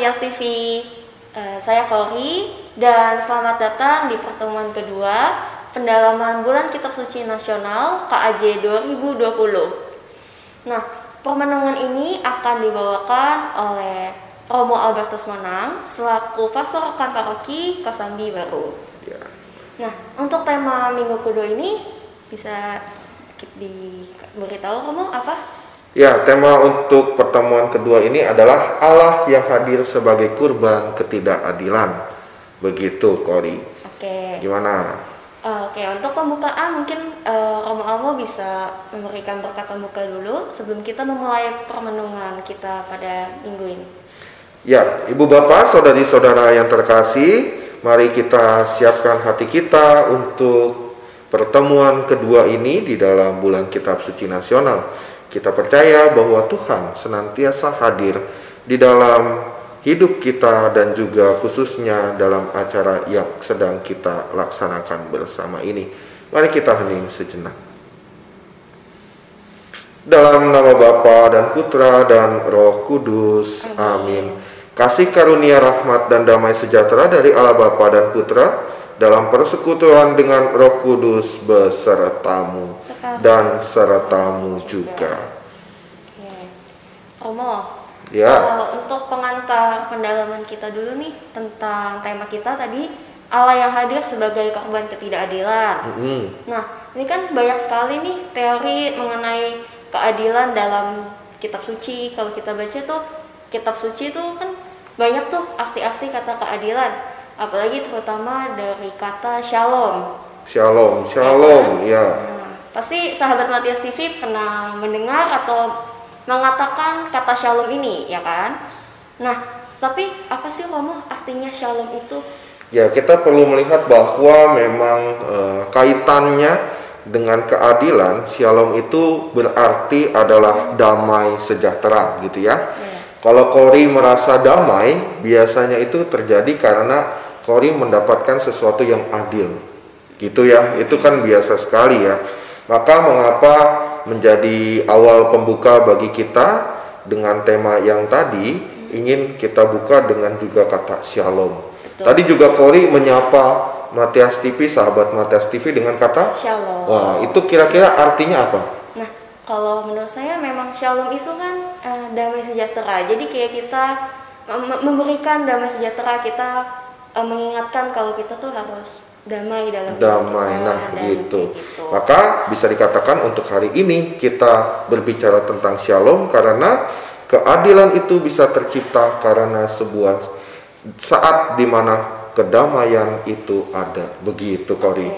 Matias TV. Saya Kori dan selamat datang di pertemuan kedua pendalaman Bulan Kitab Suci Nasional KAJ 2020. Nah, permenungan ini akan dibawakan oleh Romo Albertus Monang selaku Pastor Rekan Paroki Kosambi Baru. Ya. Nah, untuk tema minggu kedua ini bisa diberitahu Romo apa? Ya, tema untuk pertemuan kedua ini adalah Allah yang hadir sebagai kurban ketidakadilan. Begitu, Kori. Oke. Gimana? Oke, untuk pembukaan mungkin Romo Almo bisa memberikan berkat pembuka dulu sebelum kita memulai permenungan kita pada minggu ini. Ya, Ibu Bapak, saudari-saudara yang terkasih, mari kita siapkan hati kita untuk pertemuan kedua ini di dalam Bulan Kitab Suci Nasional. Kita percaya bahwa Tuhan senantiasa hadir di dalam hidup kita dan juga khususnya dalam acara yang sedang kita laksanakan bersama ini. Mari kita hening sejenak. Dalam nama Bapa dan Putra dan Roh Kudus. Amin. Kasih karunia rahmat dan damai sejahtera dari Allah Bapa dan Putra dalam persekutuan dengan Roh Kudus besertamu dan sertamu juga. Romo, Ya. untuk pengantar pendalaman kita dulu nih tentang tema kita tadi, Allah yang hadir sebagai korban ketidakadilan. Nah, ini kan banyak sekali nih teori mengenai keadilan dalam kitab suci. Kalau kita baca tuh kitab suci tuh kan banyak tuh arti-arti kata keadilan. Apalagi terutama dari kata shalom. Shalom, ya. Nah, pasti sahabat Matias TV pernah mendengar atau mengatakan kata shalom ini, ya kan? Nah, tapi apa sih Romo artinya shalom itu? Ya, kita perlu melihat bahwa memang kaitannya dengan keadilan. Shalom itu berarti adalah damai sejahtera, gitu ya. Kalau Kori merasa damai, biasanya itu terjadi karena Kori mendapatkan sesuatu yang adil, gitu ya. Itu kan biasa sekali ya. Maka mengapa menjadi awal pembuka bagi kita dengan tema yang tadi, ingin kita buka dengan juga kata shalom. Betul. Tadi juga Kori menyapa Matias TV, sahabat Matias TV dengan kata shalom. Wah, itu kira-kira artinya apa? Nah, kalau menurut saya memang shalom itu kan damai sejahtera. Jadi kayak kita memberikan damai sejahtera, kita mengingatkan kalau kita tuh harus damai dalam damai, gitu. Maka bisa dikatakan untuk hari ini kita berbicara tentang shalom karena keadilan itu bisa tercipta karena sebuah saat di mana kedamaian itu ada. Begitu, Kori.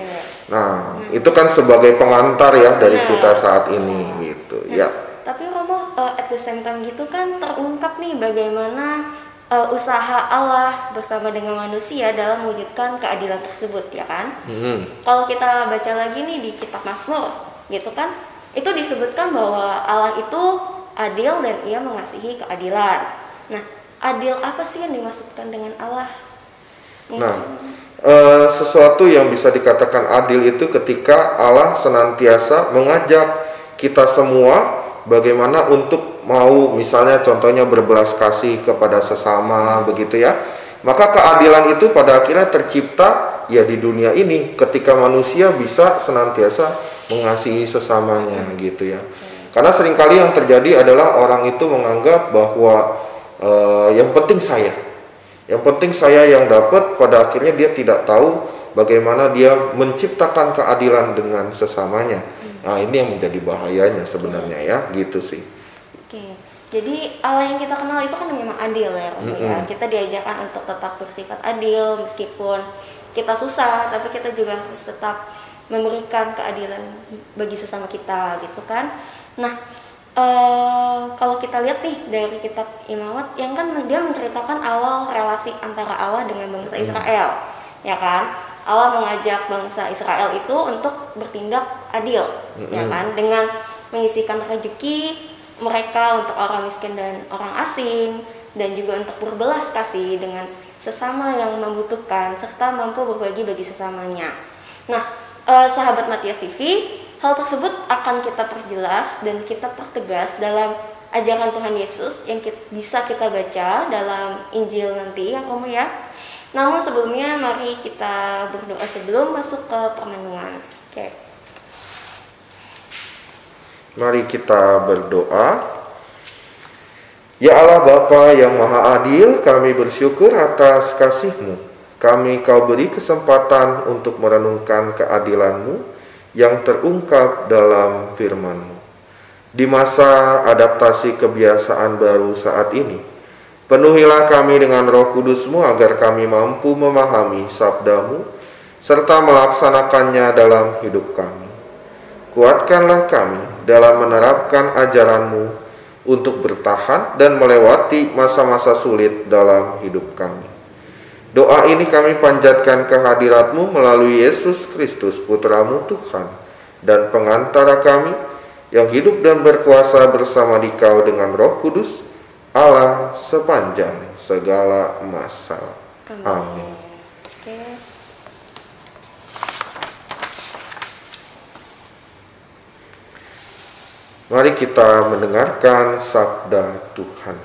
Nah, itu kan sebagai pengantar ya dari kita saat ini, gitu. Ya. Tapi Romo, at the same time gitu kan terungkap nih bagaimana usaha Allah bersama dengan manusia dalam mewujudkan keadilan tersebut, ya kan? Kalau kita baca lagi nih di kitab Mazmur, gitu kan, itu disebutkan bahwa Allah itu adil dan ia mengasihi keadilan. Nah, adil apa sih yang dimaksudkan dengan Allah? Sesuatu yang bisa dikatakan adil itu ketika Allah senantiasa mengajak kita semua bagaimana untuk mau misalnya contohnya berbelas kasih kepada sesama, begitu ya. Maka keadilan itu pada akhirnya tercipta ya di dunia ini ketika manusia bisa senantiasa mengasihi sesamanya, gitu ya. Karena seringkali yang terjadi adalah orang itu menganggap bahwa yang penting saya yang dapat, pada akhirnya dia tidak tahu bagaimana dia menciptakan keadilan dengan sesamanya. Nah, ini yang menjadi bahayanya sebenarnya ya, gitu sih. Oke. Jadi Allah yang kita kenal itu kan memang adil ya, ya. Kita diajarkan untuk tetap bersifat adil meskipun kita susah, tapi kita juga harus tetap memberikan keadilan bagi sesama kita, gitu kan. Nah, kalau kita lihat nih dari kitab Imamat, yang kan dia menceritakan awal relasi antara Allah dengan bangsa Israel, ya kan? Allah mengajak bangsa Israel itu untuk bertindak adil, ya kan? Dengan menyisihkan rezeki mereka untuk orang miskin dan orang asing, dan juga untuk berbelas kasih dengan sesama yang membutuhkan serta mampu berbagi bagi sesamanya. Nah, sahabat Matias TV, hal tersebut akan kita perjelas dan kita pertegas dalam ajaran Tuhan Yesus yang bisa kita baca dalam Injil nanti ya Romo ya. Namun sebelumnya mari kita berdoa sebelum masuk ke permenungan. Oke. Mari kita berdoa. Ya Allah Bapa yang Maha Adil, kami bersyukur atas kasih-Mu. Kami Kau beri kesempatan untuk merenungkan keadilan-Mu yang terungkap dalam firman-Mu. Di masa adaptasi kebiasaan baru saat ini, penuhilah kami dengan Roh Kudus-Mu agar kami mampu memahami sabda-Mu serta melaksanakannya dalam hidup kami. Kuatkanlah kami dalam menerapkan ajaran-Mu untuk bertahan dan melewati masa-masa sulit dalam hidup kami. Doa ini kami panjatkan kehadirat-Mu melalui Yesus Kristus, Putra-Mu Tuhan dan pengantara kami, yang hidup dan berkuasa bersama Dikau dengan Roh Kudus, Allah sepanjang segala masa. Amin. Mari kita mendengarkan sabda Tuhan.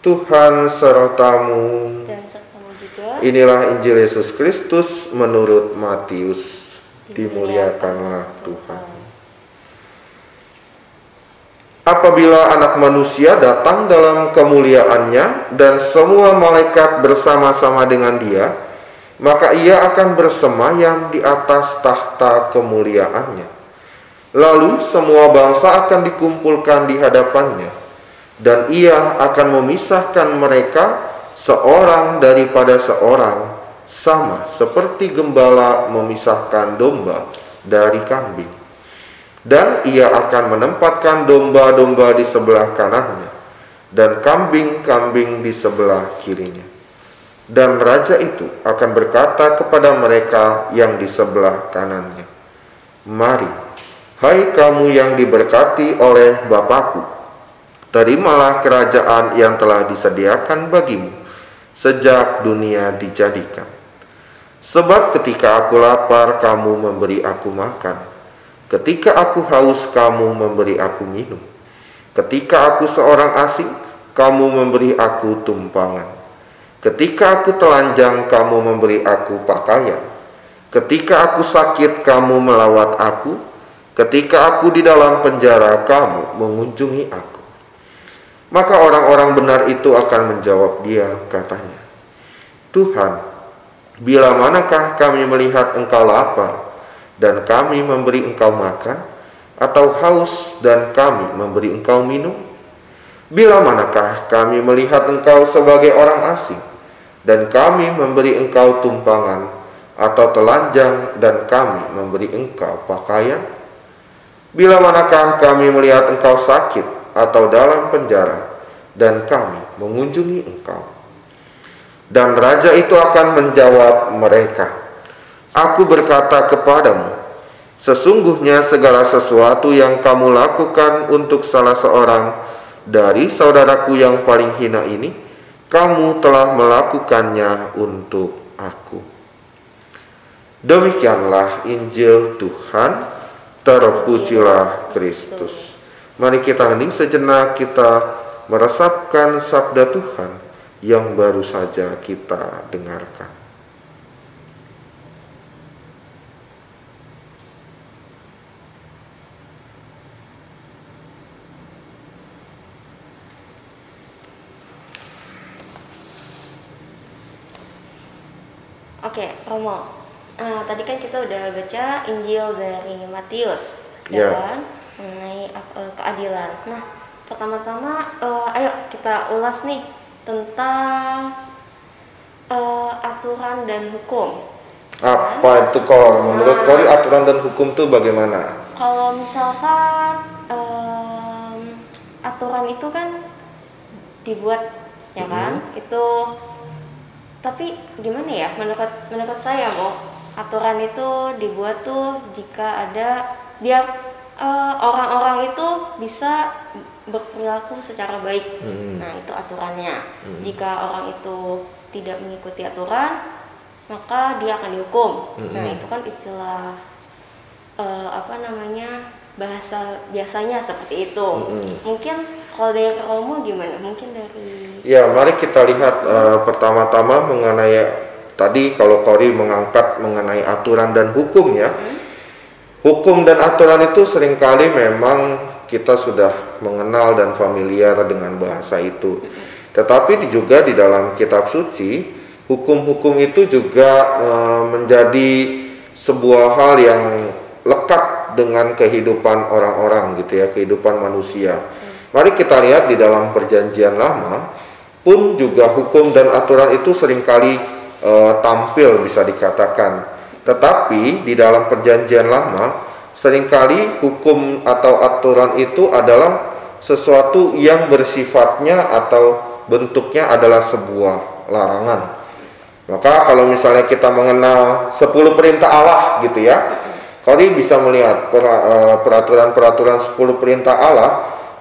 Tuhan sertamu. Dan sertamu juga. Inilah Injil Yesus Kristus menurut Matius. Dimuliakanlah Tuhan. Apabila Anak Manusia datang dalam kemuliaannya dan semua malaikat bersama-sama dengan Dia, maka Ia akan bersemayam di atas tahta kemuliaannya. Lalu semua bangsa akan dikumpulkan di hadapannya, dan Ia akan memisahkan mereka seorang daripada seorang, sama seperti gembala memisahkan domba dari kambing. Dan Ia akan menempatkan domba-domba di sebelah kanannya, dan kambing-kambing di sebelah kirinya. Dan Raja itu akan berkata kepada mereka yang di sebelah kanannya, "Mari, hai kamu yang diberkati oleh Bapa-Ku, terimalah kerajaan yang telah disediakan bagimu sejak dunia dijadikan. Sebab ketika aku lapar, kamu memberi aku makan. Ketika aku haus, kamu memberi aku minum. Ketika aku seorang asing, kamu memberi aku tumpangan. Ketika aku telanjang, kamu memberi aku pakaian. Ketika aku sakit, kamu melawat aku. Ketika aku di dalam penjara, kamu mengunjungi aku." Maka orang-orang benar itu akan menjawab Dia, katanya, "Tuhan, bila manakah kami melihat Engkau lapar dan kami memberi Engkau makan, atau haus dan kami memberi Engkau minum? Bila manakah kami melihat Engkau sebagai orang asing dan kami memberi Engkau tumpangan, atau telanjang dan kami memberi Engkau pakaian? Bila manakah kami melihat Engkau sakit atau dalam penjara dan kami mengunjungi Engkau?" Dan Raja itu akan menjawab mereka, "Aku berkata kepadamu, sesungguhnya segala sesuatu yang kamu lakukan untuk salah seorang dari saudaraku yang paling hina ini, kamu telah melakukannya untuk aku." Demikianlah Injil Tuhan. Terpujilah Kristus. Mari kita hening sejenak, kita meresapkan sabda Tuhan yang baru saja kita dengarkan. Oke, Romo. Tadi kan kita udah baca Injil dari Matius Ya. mengenai keadilan. Nah, pertama-tama ayo kita ulas nih tentang aturan dan hukum. Apa itu kalau menurut kau aturan dan hukum itu bagaimana? Kalau misalkan aturan itu kan dibuat ya kan, itu tapi gimana ya, menurut saya aturan itu dibuat tuh jika ada biar orang-orang itu bisa berperilaku secara baik. Nah, itu aturannya. Jika orang itu tidak mengikuti aturan, maka dia akan dihukum. Nah, itu kan istilah bahasa biasanya seperti itu. Mungkin Kalau dari Romo gimana? Mungkin dari Ya, mari kita lihat pertama-tama mengenai tadi kalau Kori mengangkat mengenai aturan dan hukum ya. Hukum dan aturan itu seringkali memang kita sudah mengenal dan familiar dengan bahasa itu. Tetapi juga di dalam kitab suci, hukum-hukum itu juga menjadi sebuah hal yang lekat dengan kehidupan orang-orang gitu ya, kehidupan manusia. Mari kita lihat di dalam perjanjian lama pun juga hukum dan aturan itu seringkali tampil bisa dikatakan. Tetapi di dalam perjanjian lama seringkali hukum atau aturan itu adalah sesuatu yang bersifatnya atau bentuknya adalah sebuah larangan. Maka kalau misalnya kita mengenal 10 perintah Allah gitu ya, Kori bisa melihat peraturan-peraturan 10 perintah Allah,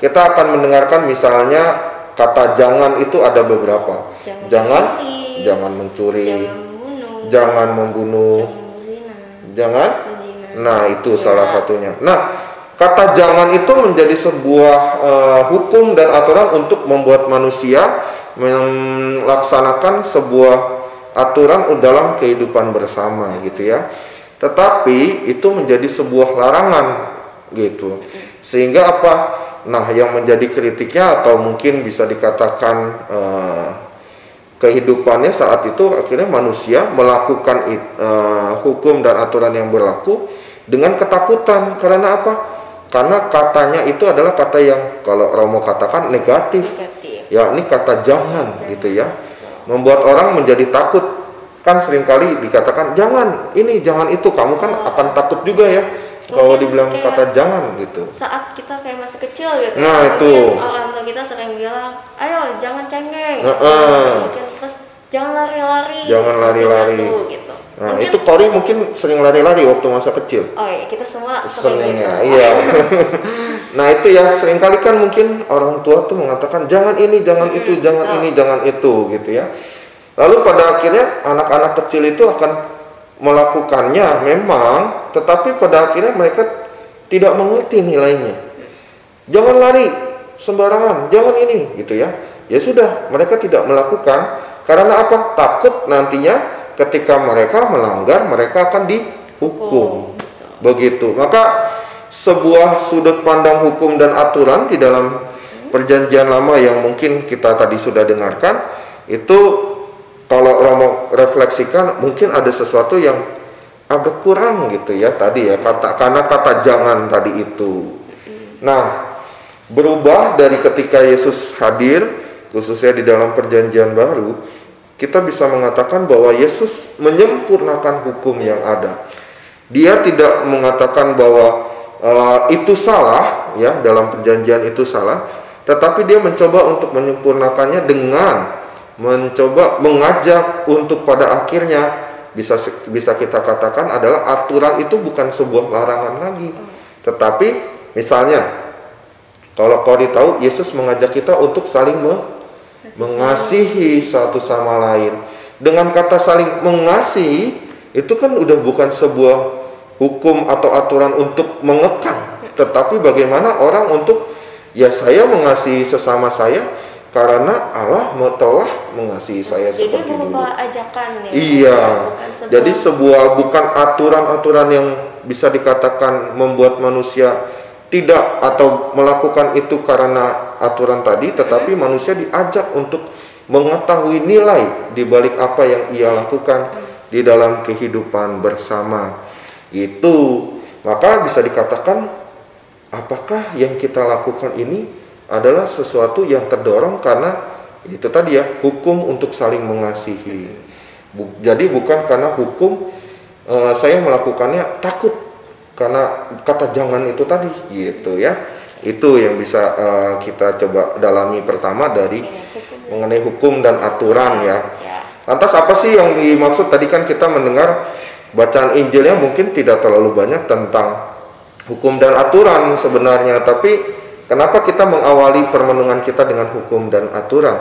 kita akan mendengarkan misalnya kata jangan itu ada beberapa. Jangan mencuri, jangan membunuh, jangan. Nah, itu salah satunya. Nah, kata jangan itu menjadi sebuah hukum dan aturan untuk membuat manusia melaksanakan sebuah aturan dalam kehidupan bersama gitu ya. Tetapi itu menjadi sebuah larangan gitu. Sehingga apa? Nah, yang menjadi kritiknya atau mungkin bisa dikatakan kehidupannya saat itu akhirnya manusia melakukan hukum dan aturan yang berlaku dengan ketakutan. Karena apa? Karena katanya itu adalah kata yang kalau Romo katakan negatif. Ya, ini kata jangan gitu ya. Membuat orang menjadi takut. Kan seringkali dikatakan jangan ini, jangan itu. Kamu kan akan takut juga ya kalau dibilang kata jangan gitu. Saat kita kayak masih kecil gitu. Nah, itu orang tua kita sering bilang, ayo jangan cengeng. Mungkin terus jangan lari-lari. Jangan lari-lari gitu. Nah, mungkin, itu Kori mungkin sering lari-lari waktu masa kecil. Oh iya, kita semua seringnya, iya. Nah, itu ya seringkali kan mungkin orang tua tuh mengatakan jangan ini, jangan itu, jangan ini, jangan itu gitu ya. Lalu pada akhirnya anak-anak kecil itu akan melakukannya memang, tetapi pada akhirnya mereka tidak mengerti nilainya. Jangan lari sembarangan, jangan ini gitu ya. Ya sudah, mereka tidak melakukan karena apa? Takut nantinya ketika mereka melanggar, mereka akan dihukum. Begitu. Maka sebuah sudut pandang hukum dan aturan di dalam perjanjian lama yang mungkin kita tadi sudah dengarkan, itu kalau Romo refleksikan mungkin ada sesuatu yang agak kurang gitu ya tadi ya, karena kata jangan tadi itu. Nah, berubah dari ketika Yesus hadir, khususnya di dalam perjanjian baru, kita bisa mengatakan bahwa Yesus menyempurnakan hukum yang ada. Dia tidak mengatakan bahwa itu salah ya, dalam perjanjian itu salah, tetapi dia mencoba untuk menyempurnakannya dengan mencoba mengajak untuk pada akhirnya bisa kita katakan adalah aturan itu bukan sebuah larangan lagi. Tetapi misalnya kalau Kori tahu, Yesus mengajak kita untuk saling mengasihi satu sama lain. Dengan kata saling mengasihi itu kan udah bukan sebuah hukum atau aturan untuk mengekang, tetapi bagaimana orang untuk ya saya mengasihi sesama saya karena Allah telah mengasihi saya seperti dulu. Jadi berupa ajakan ya. Iya. Jadi bukan aturan-aturan yang bisa dikatakan membuat manusia tidak atau melakukan itu karena aturan tadi, tetapi manusia diajak untuk mengetahui nilai di balik apa yang ia lakukan di dalam kehidupan bersama. Itu maka bisa dikatakan apakah yang kita lakukan ini adalah sesuatu yang terdorong karena itu tadi ya, hukum untuk saling mengasihi. Jadi bukan karena hukum saya melakukannya takut karena kata jangan itu tadi gitu ya. Itu yang bisa kita coba dalami pertama dari mengenai hukum dan aturan ya. Lantas apa sih yang dimaksud? Tadi kan kita mendengar bacaan Injilnya mungkin tidak terlalu banyak tentang hukum dan aturan sebenarnya, tapi kenapa kita mengawali permenungan kita dengan hukum dan aturan?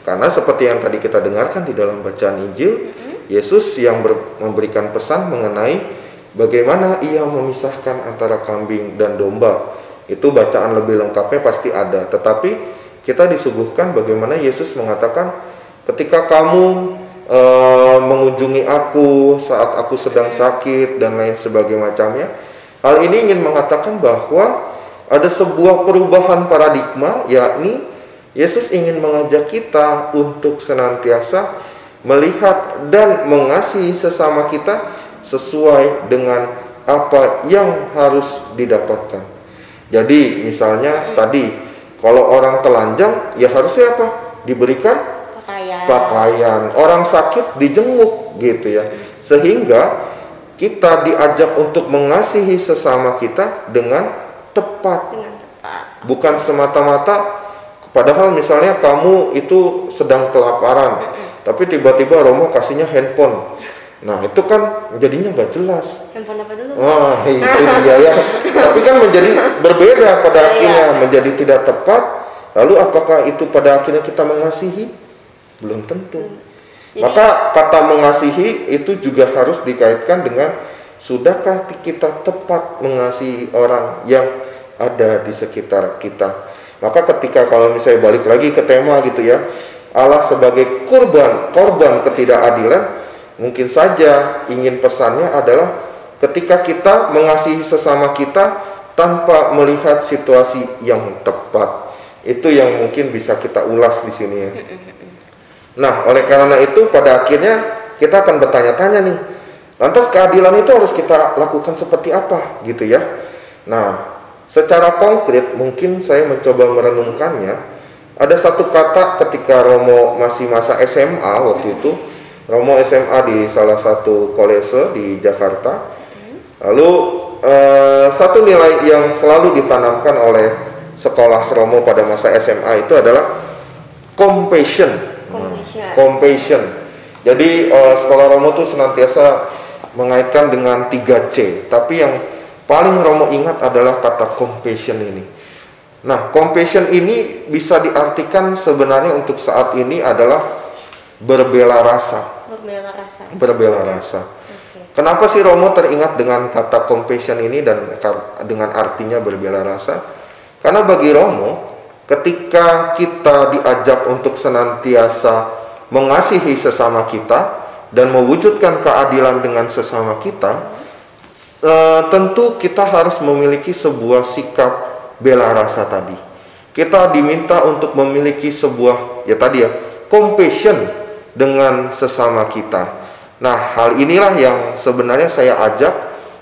Karena seperti yang tadi kita dengarkan di dalam bacaan Injil, Yesus yang memberikan pesan mengenai bagaimana ia memisahkan antara kambing dan domba. Itu bacaan lebih lengkapnya pasti ada. Tetapi kita disuguhkan bagaimana Yesus mengatakan, ketika kamu mengunjungi aku saat aku sedang sakit dan lain sebagainya macamnya. Hal ini ingin mengatakan bahwa ada sebuah perubahan paradigma, yakni Yesus ingin mengajak kita untuk senantiasa melihat dan mengasihi sesama kita sesuai dengan apa yang harus didapatkan. Jadi misalnya tadi, kalau orang telanjang ya harusnya apa? Diberikan pakaian. Orang sakit dijenguk gitu ya. Sehingga kita diajak untuk mengasihi sesama kita dengan tepat. Bukan semata-mata, padahal misalnya kamu itu sedang kelaparan, tapi tiba-tiba Romo kasihnya handphone. Nah itu kan jadinya nggak jelas. Handphone apa dulu? Wah itu dia ya. Tapi kan menjadi berbeda pada akhirnya, menjadi tidak tepat. Lalu apakah itu pada akhirnya kita mengasihi? Belum tentu. Jadi, maka kata mengasihi itu juga harus dikaitkan dengan sudahkah kita tepat mengasihi orang yang ada di sekitar kita. Maka ketika kalau misalnya balik lagi ke tema gitu ya, Allah sebagai korban ketidakadilan, mungkin saja ingin pesannya adalah ketika kita mengasihi sesama kita tanpa melihat situasi yang tepat. Itu yang mungkin bisa kita ulas di sini ya. Nah, oleh karena itu pada akhirnya kita akan bertanya-tanya nih, lantas keadilan itu harus kita lakukan seperti apa gitu ya. Nah, secara konkret mungkin saya mencoba merenungkannya. Ada satu kata ketika Romo masih masa SMA waktu itu, Romo SMA di salah satu kolese di Jakarta. Lalu satu nilai yang selalu ditanamkan oleh sekolah Romo pada masa SMA itu adalah compassion. Compassion. Jadi sekolah Romo itu senantiasa mengaitkan dengan 3C, tapi yang paling Romo ingat adalah kata compassion ini. Nah, compassion ini bisa diartikan sebenarnya untuk saat ini adalah berbela rasa. Berbela rasa. Okay. Kenapa sih Romo teringat dengan kata compassion ini dan dengan artinya berbela rasa? Karena bagi Romo, ketika kita diajak untuk senantiasa mengasihi sesama kita dan mewujudkan keadilan dengan sesama kita, tentu kita harus memiliki sebuah sikap bela rasa tadi. Kita diminta untuk memiliki sebuah, ya tadi ya, compassion dengan sesama kita. Nah, hal inilah yang sebenarnya saya ajak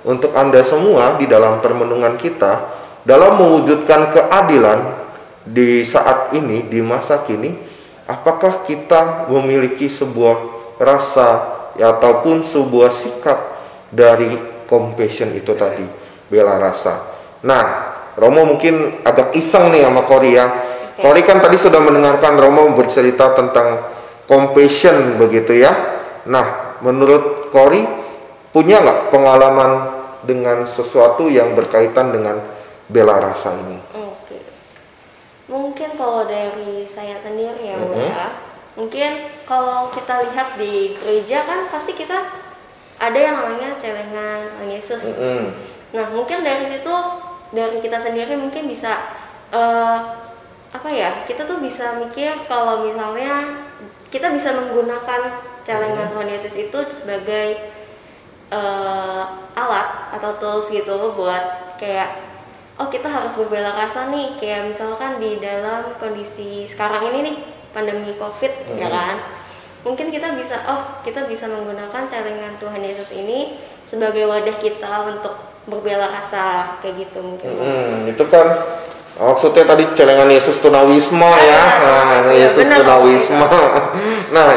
untuk Anda semua di dalam permenungan kita dalam mewujudkan keadilan di saat ini, di masa kini. Apakah kita memiliki sebuah rasa ya, ataupun sebuah sikap dari compassion itu tadi, bela rasa. Nah, Romo mungkin agak iseng nih sama Kori ya. Kori kan tadi sudah mendengarkan Romo bercerita tentang compassion begitu ya. Nah, menurut Kori, punya nggak pengalaman dengan sesuatu yang berkaitan dengan bela rasa ini? Mungkin kalau dari saya sendiri ya, mungkin kalau kita lihat di gereja kan pasti kita ada yang namanya celengan Tuhan Yesus. Nah, mungkin dari situ, dari kita sendiri mungkin bisa kita tuh bisa mikir kalau misalnya kita bisa menggunakan celengan Tuhan Yesus itu sebagai alat atau tools gitu buat kayak kita harus berbela rasa nih, kayak misalkan di dalam kondisi sekarang ini nih, pandemi COVID ya kan. Mungkin kita bisa menggunakan celengan Tuhan Yesus ini sebagai wadah kita untuk berbela rasa kayak gitu mungkin. Itu kan maksudnya tadi celengan Yesus Tunawisma ya. Nah, Yesus Tunawisma. Nah,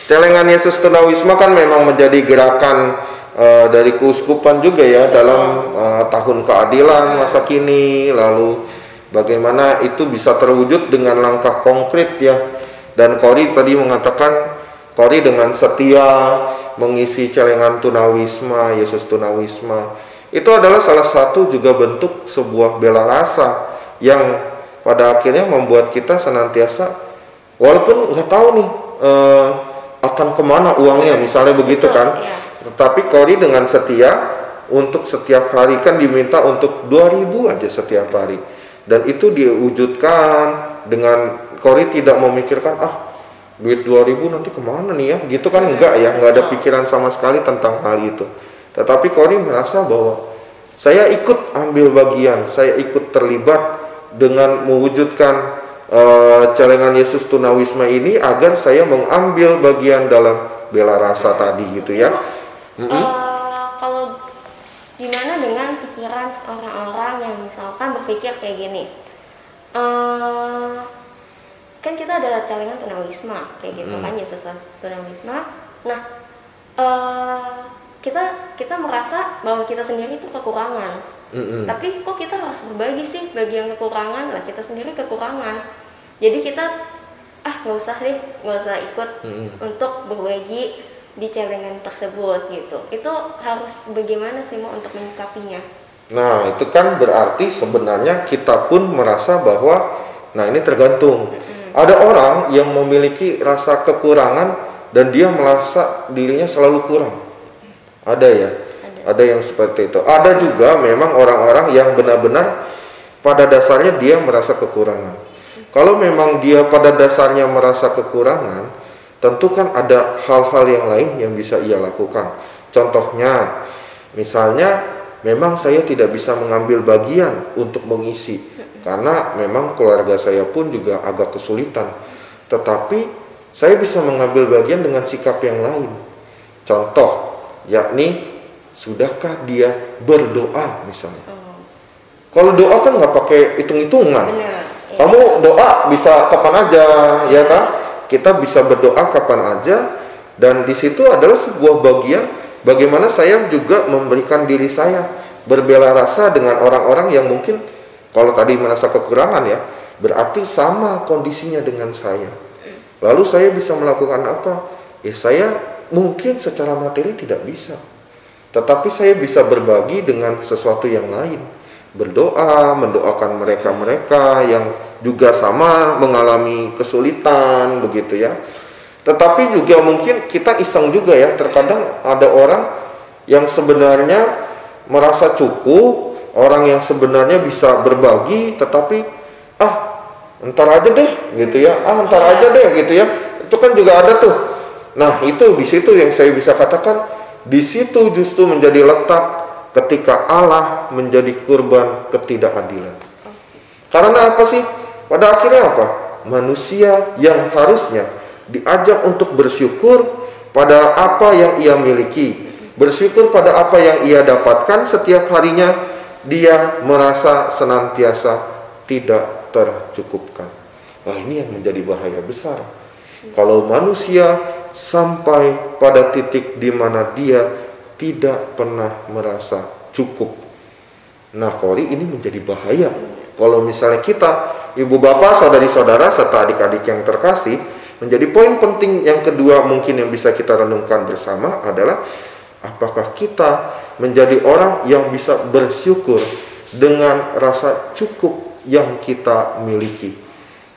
celengan Yesus Tunawisma kan memang menjadi gerakan dari keuskupan juga ya dalam tahun keadilan masa kini. Lalu bagaimana itu bisa terwujud dengan langkah konkret ya. Dan Kori tadi mengatakan Kori dengan setia mengisi celengan Tunawisma, Yesus Tunawisma. Itu adalah salah satu juga bentuk sebuah bela rasa yang pada akhirnya membuat kita senantiasa, walaupun nggak tahu nih akan kemana uangnya misalnya begitu kan. Tetapi Kori dengan setia untuk setiap hari kan diminta untuk 2.000 aja setiap hari. Dan itu diwujudkan dengan Kori tidak memikirkan duit 2.000 nanti kemana nih ya, gitu kan, enggak ya, enggak ada pikiran sama sekali tentang hal itu. Tetapi Kori merasa bahwa saya ikut ambil bagian, saya ikut terlibat dengan mewujudkan celengan Yesus Tunawisma ini agar saya mengambil bagian dalam bela rasa tadi gitu ya. Kalau gimana dengan pikiran orang-orang yang misalkan berpikir kayak gini, kan kita ada celengan tunawisma kayak gitu kan, Yesus Tunawisma. Nah, kita merasa bahwa kita sendiri itu kekurangan. Tapi kok kita harus berbagi sih bagi yang kekurangan, lah kita sendiri kekurangan. Jadi kita nggak usah ikut untuk berbagi di celengan tersebut gitu. Itu harus bagaimana sih mau untuk menyikapinya? Nah, itu kan berarti sebenarnya kita pun merasa bahwa, nah ini tergantung. Ada orang yang memiliki rasa kekurangan dan dia merasa dirinya selalu kurang. Ada ya? Ada yang seperti itu. Ada juga memang orang-orang yang benar-benar pada dasarnya dia merasa kekurangan. Kalau memang dia pada dasarnya merasa kekurangan, tentu kan ada hal-hal yang lain yang bisa ia lakukan. Contohnya, misalnya memang saya tidak bisa mengambil bagian untuk mengisi, karena memang keluarga saya pun juga agak kesulitan. Tetapi saya bisa mengambil bagian dengan sikap yang lain. Contoh, yakni sudahkah dia berdoa misalnya. Kalau doa kan nggak pakai hitung-hitungan. Kamu doa bisa kapan aja, ya kan? Kita bisa berdoa kapan aja, dan di situ adalah sebuah bagian bagaimana saya juga memberikan diri saya berbela rasa dengan orang-orang yang mungkin kalau tadi merasa kekurangan ya, berarti sama kondisinya dengan saya. Lalu saya bisa melakukan apa? Ya saya mungkin secara materi tidak bisa, tetapi saya bisa berbagi dengan sesuatu yang lain. Berdoa, mendoakan mereka-mereka yang juga sama mengalami kesulitan begitu ya. Tetapi juga mungkin kita iseng juga ya, terkadang ada orang yang sebenarnya merasa cukup, orang yang sebenarnya bisa berbagi, tetapi entar aja deh gitu ya, entar aja deh gitu ya. Itu kan juga ada tuh. Nah, itu di situ yang saya bisa katakan, di situ justru menjadi letak ketika Allah menjadi kurban ketidakadilan. Karena apa sih? Pada akhirnya apa? Manusia yang harusnya diajak untuk bersyukur pada apa yang ia miliki, bersyukur pada apa yang ia dapatkan setiap harinya, dia merasa senantiasa tidak tercukupkan. Nah, ini yang menjadi bahaya besar. Kalau manusia sampai pada titik di mana dia tidak pernah merasa cukup. Nah, Kori, ini menjadi bahaya. Kalau misalnya kita, ibu bapak, saudari-saudara, serta adik-adik yang terkasih, menjadi poin penting yang kedua mungkin yang bisa kita renungkan bersama adalah apakah kita menjadi orang yang bisa bersyukur dengan rasa cukup yang kita miliki.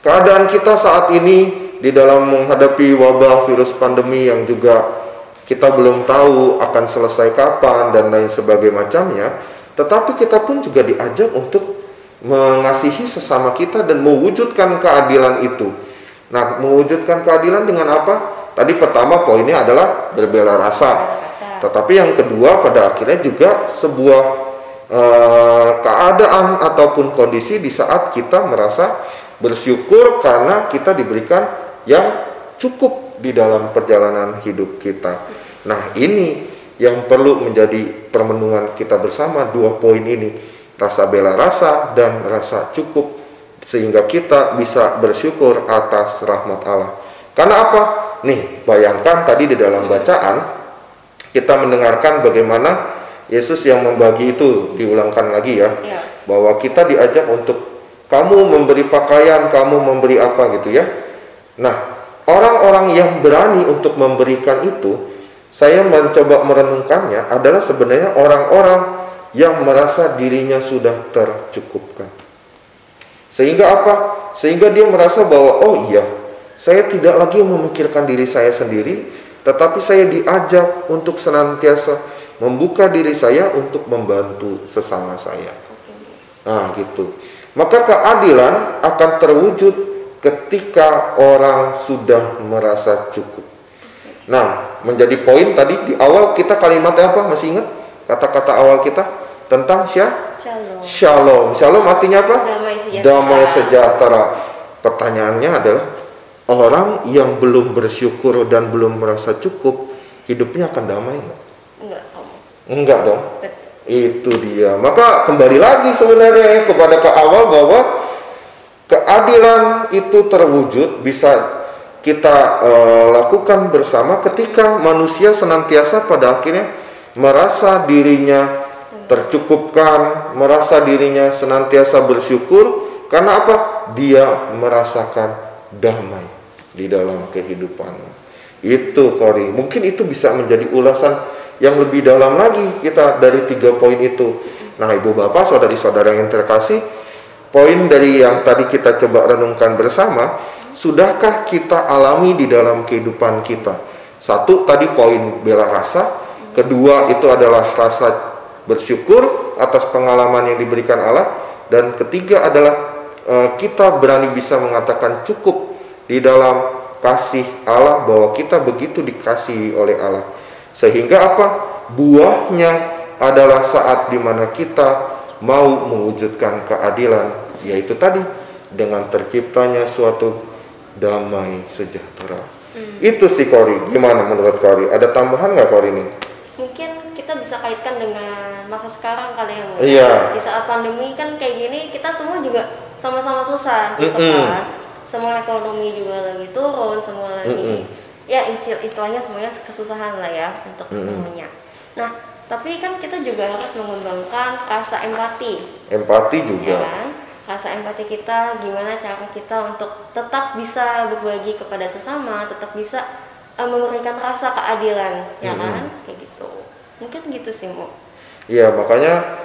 Keadaan kita saat ini di dalam menghadapi wabah virus pandemi yang juga kita belum tahu akan selesai kapan dan lain sebagainya macamnya, tetapi kita pun juga diajak untuk mengasihi sesama kita dan mewujudkan keadilan itu. Nah, mewujudkan keadilan dengan apa? Tadi pertama poinnya adalah berbela rasa. Tetapi yang kedua pada akhirnya juga sebuah keadaan ataupun kondisi di saat kita merasa bersyukur karena kita diberikan yang cukup di dalam perjalanan hidup kita. Nah, ini yang perlu menjadi permenungan kita bersama, dua poin ini. Rasa bela rasa dan rasa cukup, sehingga kita bisa bersyukur atas rahmat Allah. Karena apa? Nih, bayangkan tadi di dalam bacaan kita mendengarkan bagaimana Yesus yang membagi itu, diulangkan lagi ya, bahwa kita diajak untuk kamu memberi pakaian, kamu memberi apa gitu ya. Nah, orang-orang yang berani untuk memberikan itu, saya mencoba merenungkannya adalah sebenarnya orang-orang yang merasa dirinya sudah tercukupkan. Sehingga apa? Sehingga dia merasa bahwa oh iya, saya tidak lagi memikirkan diri saya sendiri, tetapi saya diajak untuk senantiasa membuka diri saya untuk membantu sesama saya. Nah, gitu. Maka keadilan akan terwujud ketika orang sudah merasa cukup. Nah, menjadi poin tadi di awal kita kalimatnya apa? Masih ingat kata-kata awal kita tentang Shalom. Shalom. Shalom artinya apa? Damai sejahtera. Damai sejahtera. Pertanyaannya adalah orang yang belum bersyukur dan belum merasa cukup, hidupnya akan damai nggak? Enggak, Om. Enggak dong. Betul. Itu dia. Maka kembali lagi sebenarnya kepada ke awal bahwa keadilan itu terwujud bisa kita lakukan bersama ketika manusia senantiasa pada akhirnya merasa dirinya tercukupkan, merasa dirinya senantiasa bersyukur. Karena apa? Dia merasakan damai di dalam kehidupannya. Itu Kori. Mungkin itu bisa menjadi ulasan yang lebih dalam lagi kita dari 3 poin itu. Nah, Ibu Bapak, saudari-saudara yang terkasih, poin dari yang tadi kita coba renungkan bersama, sudahkah kita alami di dalam kehidupan kita? Satu, tadi poin bela rasa. Kedua, itu adalah rasa bersyukur atas pengalaman yang diberikan Allah. Dan ketiga adalah kita berani bisa mengatakan cukup di dalam kasih Allah, bahwa kita begitu dikasihi oleh Allah. Sehingga apa? Buahnya adalah saat dimana kita mau mewujudkan keadilan, yaitu tadi dengan terciptanya suatu damai sejahtera. Itu sih Kori. Gimana menurut Kori? Ada tambahan nggak Kori ini? Mungkin kita bisa kaitkan dengan masa sekarang kali ya, Bu. Iya. Di saat pandemi kan kayak gini, kita semua juga sama-sama susah gitu kan. Semua ekonomi juga lagi turun, semua lagi ya istilahnya semuanya kesusahan lah ya untuk semuanya. Nah, tapi kan kita juga harus mengembangkan rasa empati. Empati juga. Ya kan? Rasa empati kita, gimana cara kita untuk tetap bisa berbagi kepada sesama, tetap bisa memberikan rasa keadilan, ya kan? Kayak gitu. Mungkin gitu sih, Mu. Iya, makanya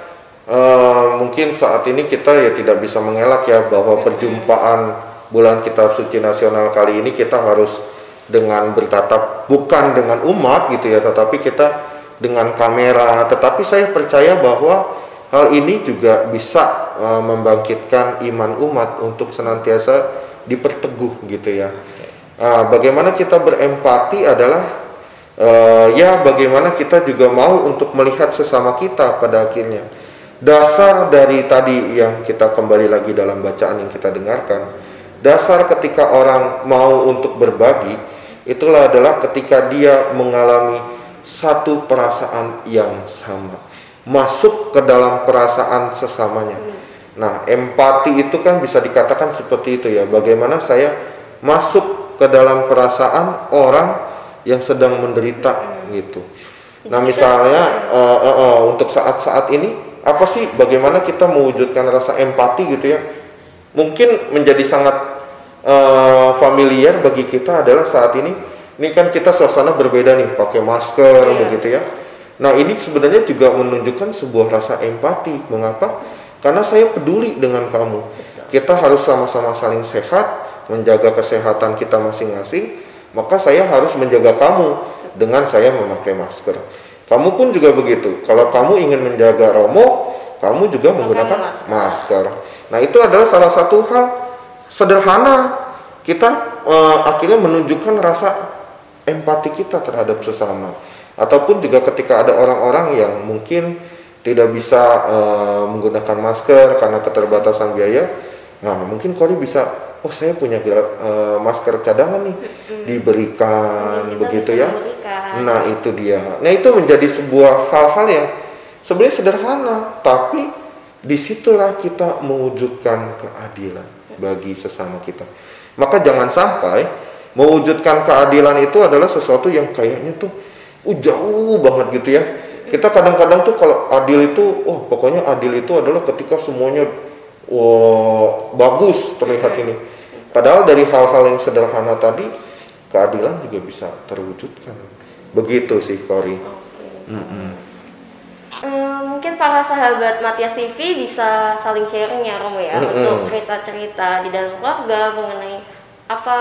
mungkin saat ini kita ya tidak bisa mengelak ya bahwa perjumpaan bulan Kitab Suci Nasional kali ini kita harus dengan bertatap bukan dengan umat gitu ya, tetapi kita dengan kamera. Tetapi saya percaya bahwa hal ini juga bisa membangkitkan iman umat untuk senantiasa diperteguh gitu ya. Bagaimana kita berempati adalah ya bagaimana kita juga mau untuk melihat sesama kita pada akhirnya. Dasar dari tadi yang kita kembali lagi dalam bacaan yang kita dengarkan, dasar ketika orang mau untuk berbagi, itulah adalah ketika dia mengalami satu perasaan yang sama, masuk ke dalam perasaan sesamanya. Nah, empati itu kan bisa dikatakan seperti itu ya, bagaimana saya masuk ke dalam perasaan orang yang sedang menderita gitu. Nah, misalnya untuk saat-saat ini, apa sih bagaimana kita mewujudkan rasa empati gitu ya? Mungkin menjadi sangat familiar bagi kita adalah saat ini kan kita suasana berbeda nih, pakai masker begitu ya. Nah, ini sebenarnya juga menunjukkan sebuah rasa empati. Mengapa? Karena saya peduli dengan kamu. Kita harus sama-sama saling sehat, menjaga kesehatan kita masing-masing. Maka saya harus menjaga kamu dengan saya memakai masker. Kamu pun juga begitu. Kalau kamu ingin menjaga Romo, kamu juga menggunakan masker. Nah, itu adalah salah satu hal sederhana. Kita akhirnya menunjukkan rasa empati kita terhadap sesama. Ataupun juga ketika ada orang-orang yang mungkin tidak bisa menggunakan masker karena keterbatasan biaya. Nah, mungkin Kori bisa, oh saya punya masker cadangan nih, diberikan begitu ya. Nah, itu dia. Nah, itu menjadi sebuah hal-hal yang sebenarnya sederhana, tapi disitulah kita mewujudkan keadilan bagi sesama kita. Maka jangan sampai mewujudkan keadilan itu adalah sesuatu yang kayaknya tuh jauh banget gitu ya. Kita kadang-kadang tuh kalau adil itu, pokoknya adil itu adalah ketika semuanya bagus terlihat ini. Padahal dari hal-hal yang sederhana tadi, keadilan juga bisa terwujudkan. Begitu sih, Kori. Mungkin para sahabat Matias TV bisa saling sharing ya, Romo ya, untuk cerita-cerita di dalam keluarga mengenai apa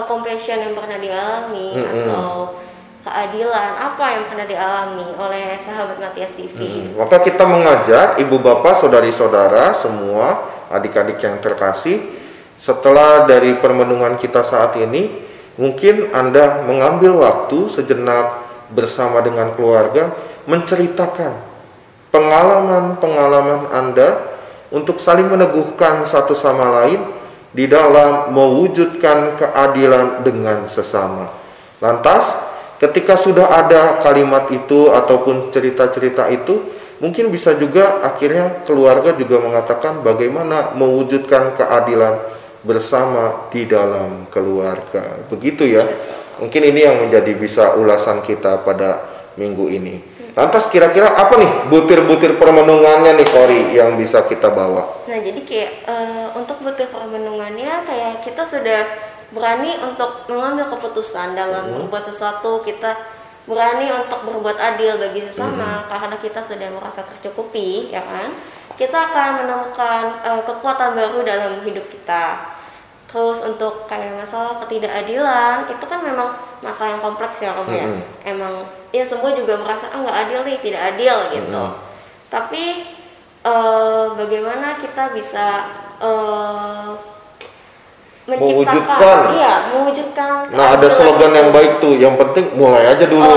compassion yang pernah dialami atau keadilan apa yang pernah dialami oleh sahabat Matias TV. Maka kita mengajak ibu bapak, saudari-saudara, semua adik-adik yang terkasih, setelah dari permenungan kita saat ini, mungkin Anda mengambil waktu sejenak bersama dengan keluarga menceritakan pengalaman-pengalaman Anda untuk saling meneguhkan satu sama lain di dalam mewujudkan keadilan dengan sesama. Lantas, ketika sudah ada kalimat itu ataupun cerita-cerita itu, mungkin bisa juga akhirnya keluarga juga mengatakan bagaimana mewujudkan keadilan bersama di dalam keluarga. Begitu ya. Mungkin ini yang menjadi bisa ulasan kita pada minggu ini. Lantas kira-kira apa nih butir-butir permenungannya nih Kori yang bisa kita bawa? Nah, jadi kayak untuk butir permenungannya kayak kita sudah berani untuk mengambil keputusan dalam berbuat sesuatu, kita berani untuk berbuat adil bagi sesama karena kita sudah merasa tercukupi, ya kan? Kita akan menemukan kekuatan baru dalam hidup kita. Terus untuk kayak masalah ketidakadilan itu kan memang masalah yang kompleks ya Om ya. Emang ya semua juga merasa nggak adil nih, tidak adil gitu. Tapi bagaimana kita bisa menciptakan, mewujudkan. Nah, ada slogan yang baik tuh, yang penting mulai aja dulu,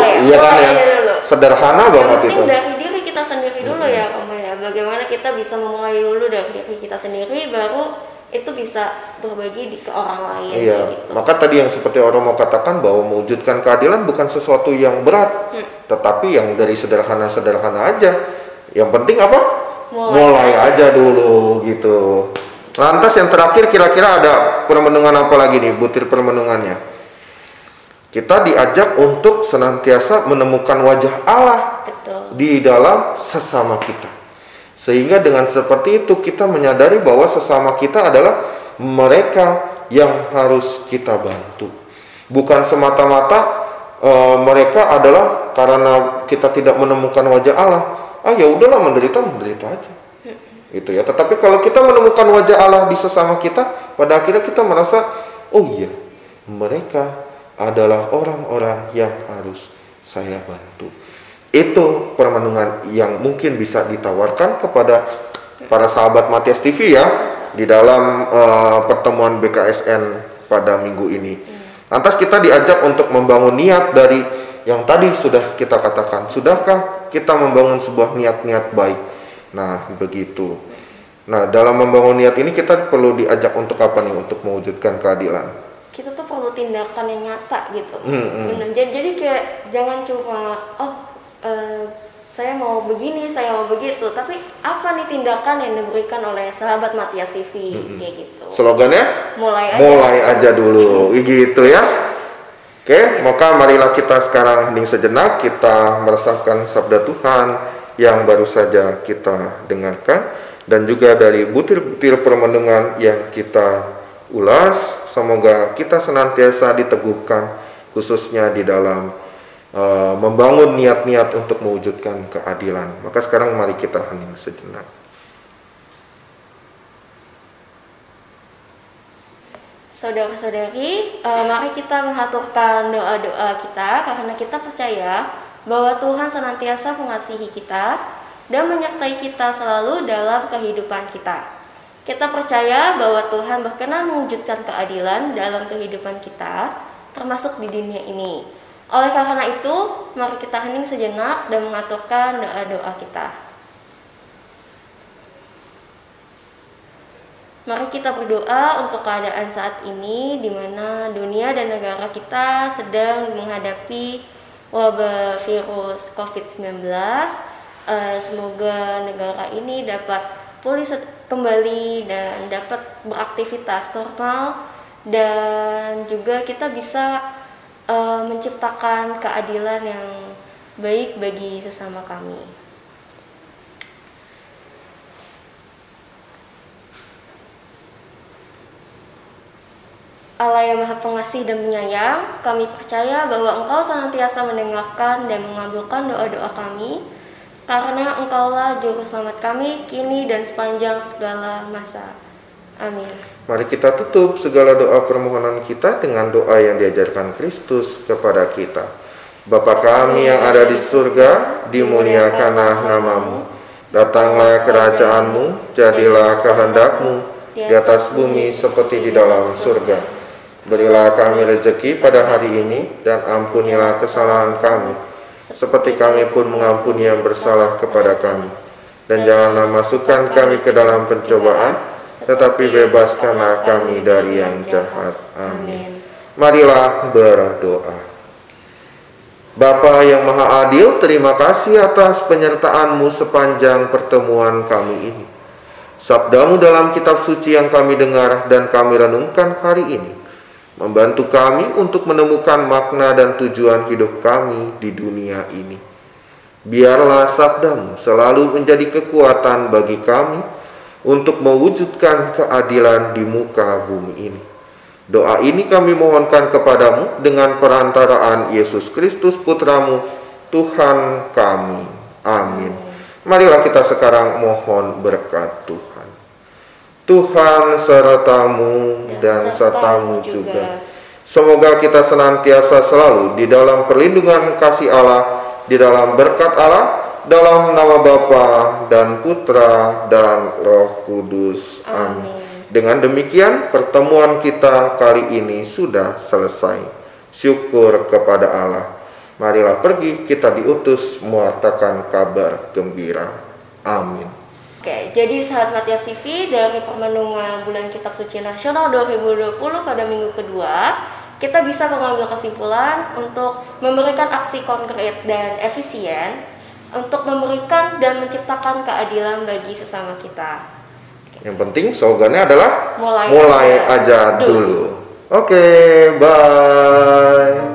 sederhana banget itu. Yang penting dari diri kita sendiri dulu ya Om ya. Bagaimana kita bisa memulai dulu dari diri kita sendiri, baru itu bisa berbagi ke orang lain. Iya. Gitu. Maka tadi yang seperti orang mau katakan bahwa mewujudkan keadilan bukan sesuatu yang berat, tetapi yang dari sederhana-sederhana aja. Yang penting apa? Mulai aja dulu gitu. Lantas yang terakhir kira-kira ada permenungan apa lagi nih, butir permenungannya? Kita diajak untuk senantiasa menemukan wajah Allah di dalam sesama kita. Sehingga dengan seperti itu kita menyadari bahwa sesama kita adalah mereka yang harus kita bantu. Bukan semata-mata mereka adalah karena kita tidak menemukan wajah Allah. Ya udahlah, menderita aja. Gitu ya. Tetapi kalau kita menemukan wajah Allah di sesama kita, pada akhirnya kita merasa, oh iya, mereka adalah orang-orang yang harus saya bantu. Itu permenungan yang mungkin bisa ditawarkan kepada para sahabat Matias TV ya di dalam pertemuan BKSN pada minggu ini. Lantas kita diajak untuk membangun niat dari yang tadi sudah kita katakan. Sudahkah kita membangun sebuah niat-niat baik? Nah, begitu. Nah, dalam membangun niat ini kita perlu diajak untuk apa nih? Untuk mewujudkan keadilan. Kita tuh perlu tindakan yang nyata gitu. Jadi kayak jangan cuma saya mau begini, saya mau begitu, tapi apa nih tindakan yang diberikan oleh sahabat Matias TV kayak gitu. Slogannya mulai aja dulu gitu ya. Oke, maka marilah kita sekarang hening sejenak, kita meresapkan sabda Tuhan yang baru saja kita dengarkan dan juga dari butir-butir permenungan yang kita ulas. Semoga kita senantiasa diteguhkan khususnya di dalam membangun niat-niat untuk mewujudkan keadilan. Maka sekarang mari kita hening sejenak. Saudara-saudari, mari kita mengaturkan doa-doa kita karena kita percaya bahwa Tuhan senantiasa mengasihi kita dan menyertai kita selalu dalam kehidupan kita. Kita percaya bahwa Tuhan berkenan mewujudkan keadilan dalam kehidupan kita, termasuk di dunia ini. Oleh karena itu, mari kita hening sejenak dan mengaturkan doa-doa kita. Mari kita berdoa untuk keadaan saat ini di mana dunia dan negara kita sedang menghadapi wabah virus COVID-19. Semoga negara ini dapat pulih kembali dan dapat beraktivitas normal, dan juga kita bisa menciptakan keadilan yang baik bagi sesama kami. Allah yang Maha Pengasih dan Penyayang, kami percaya bahwa Engkau senantiasa mendengarkan dan mengabulkan doa-doa kami, karena Engkaulah Juru Selamat kami kini dan sepanjang segala masa. Amin. Mari kita tutup segala doa permohonan kita dengan doa yang diajarkan Kristus kepada kita. Bapa kami yang ada di surga, dimuliakanlah namamu. Datanglah kerajaanmu, jadilah kehendak-Mu di atas bumi seperti di dalam surga. Berilah kami rezeki pada hari ini, dan ampunilah kesalahan kami, seperti kami pun mengampuni yang bersalah kepada kami. Dan janganlah masukkan kami ke dalam pencobaan, tetapi bebaskanlah kami dari yang jahat. Amin. Marilah berdoa. Bapa yang Maha Adil, terima kasih atas penyertaan-Mu sepanjang pertemuan kami ini. Sabda-Mu dalam kitab suci yang kami dengar dan kami renungkan hari ini membantu kami untuk menemukan makna dan tujuan hidup kami di dunia ini. Biarlah sabda-Mu selalu menjadi kekuatan bagi kami untuk mewujudkan keadilan di muka bumi ini. Doa ini kami mohonkan kepadamu dengan perantaraan Yesus Kristus Putra-Mu, Tuhan kami. Amin. Marilah kita sekarang mohon berkat Tuhan. Tuhan sertamu dan sertamu juga. Semoga kita senantiasa selalu di dalam perlindungan kasih Allah, di dalam berkat Allah, dalam nama Bapa dan Putra dan Roh Kudus. Amin. Dengan demikian, pertemuan kita kali ini sudah selesai. Syukur kepada Allah. Marilah pergi, kita diutus mewartakan kabar gembira. Amin. Oke, jadi sahabat Matias TV, dari Permenungan Bulan Kitab Suci Nasional 2020 pada minggu kedua, kita bisa mengambil kesimpulan untuk memberikan aksi konkret dan efisien untuk memberikan dan menciptakan keadilan bagi sesama kita. Yang penting slogannya adalah mulai aja dulu. Oke, bye.